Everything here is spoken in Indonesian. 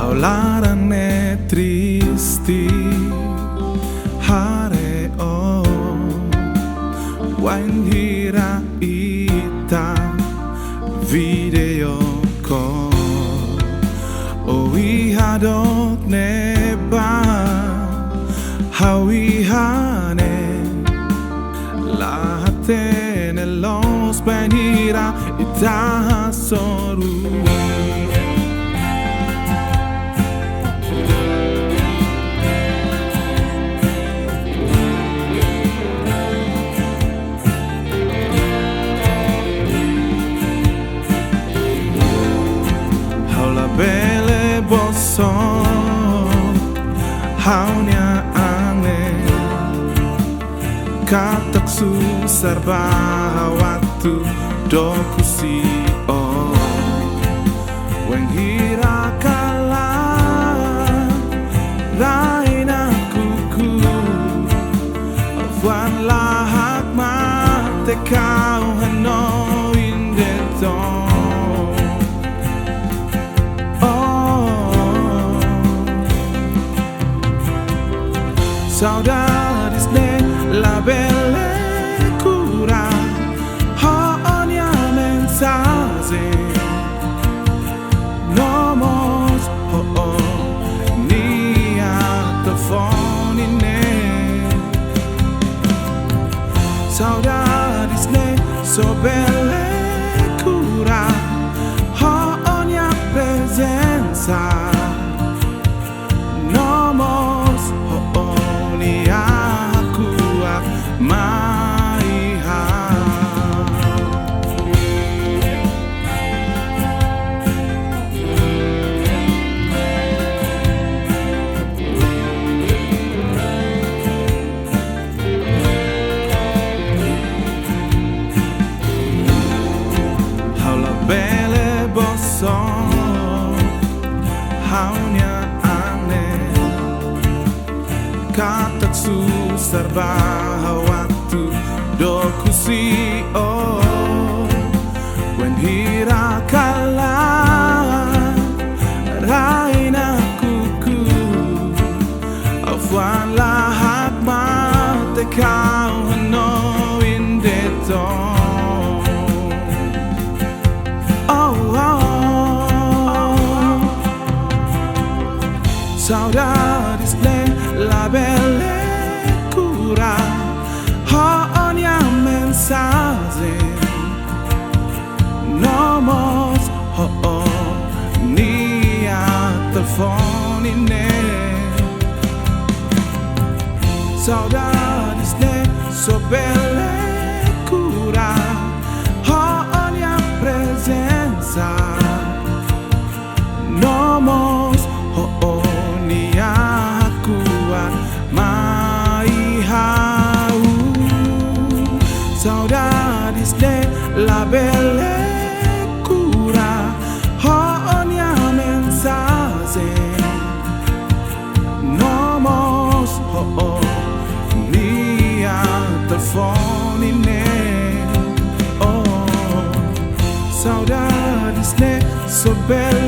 Haularane tristi hareo wain hira ita video call we hadok neba hawihane lahatene los benira ita soru bele boso haunya aneh katak susar bahawatu dokusi weng hira kala raina kuku afwan lahak mate kau hano indeton saudades de la belle cura ogni mensaje nomos ni a telefoni ne saudades de so belle cura ogni presenza nomos bele boso haunya aneh katak susar bahawatu dokusi wen hira kala raina kuku afwan lahak mate kau hano indeton saudades de la belle cura ogni mensaje nomos ni a telefoni ne saudades de so belle cura ogni presenza nomos saudades de la belle cura ogni mensaje nomos ni a telefoni ne saudades de so belle